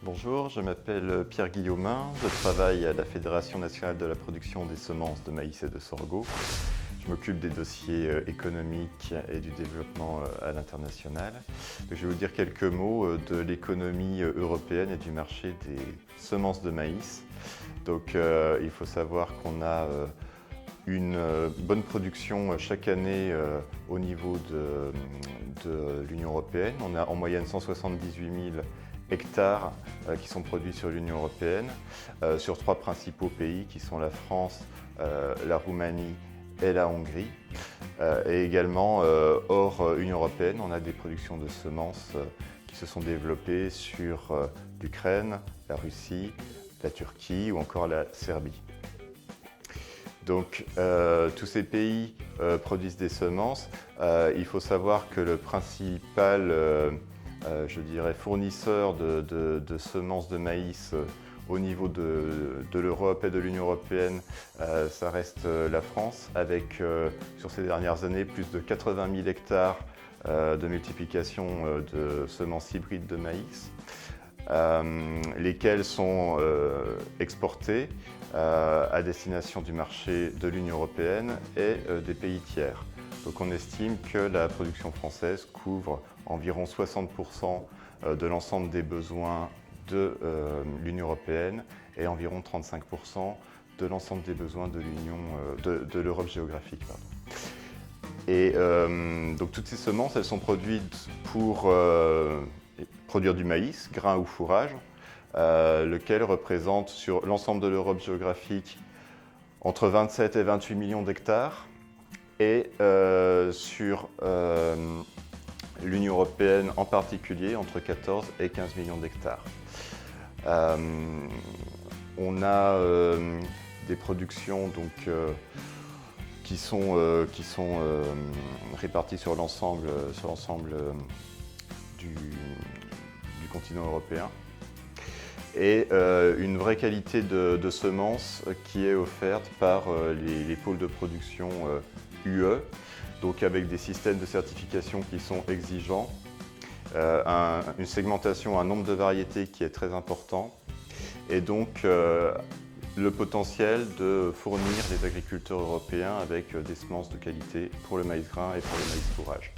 Bonjour, je m'appelle Pierre Guillaumin, je travaille à la Fédération nationale de la production des semences de maïs et de sorgho. Je m'occupe des dossiers économiques et du développement à l'international. Je vais vous dire quelques mots de l'économie européenne et du marché des semences de maïs. Donc, il faut savoir qu'on a une bonne production chaque année au niveau de l'Union européenne. On a en moyenne 178 000 hectares qui sont produits sur l'Union européenne, sur trois principaux pays qui sont la France, la Roumanie et la Hongrie. Et également, hors Union européenne, on a des productions de semences qui se sont développées sur l'Ukraine, la Russie, la Turquie ou encore la Serbie. Donc, tous ces pays produisent des semences. Il faut savoir que le principal je dirais, fournisseur de semences de maïs au niveau de l'Europe et de l'Union européenne, ça reste la France, avec sur ces dernières années plus de 80 000 hectares de multiplication de semences hybrides de maïs, lesquelles sont exportées à destination du marché de l'Union européenne et des pays tiers. Donc on estime que la production française couvre environ 60% de l'ensemble des besoins de l'Union européenne et environ 35% de l'ensemble des besoins de l'Europe géographique. Et donc toutes ces semences, elles sont produites pour produire du maïs, grain ou fourrage, lequel représente sur l'ensemble de l'Europe géographique entre 27 et 28 millions d'hectares. Et sur l'Union européenne en particulier, entre 14 et 15 millions d'hectares. On a des productions donc, qui sont réparties sur l'ensemble du continent européen. Et une vraie qualité de semences qui est offerte par les pôles de production UE, donc avec des systèmes de certification qui sont exigeants, une segmentation, un nombre de variétés qui est très important, et donc le potentiel de fournir les agriculteurs européens avec des semences de qualité pour le maïs grain et pour le maïs fourrage.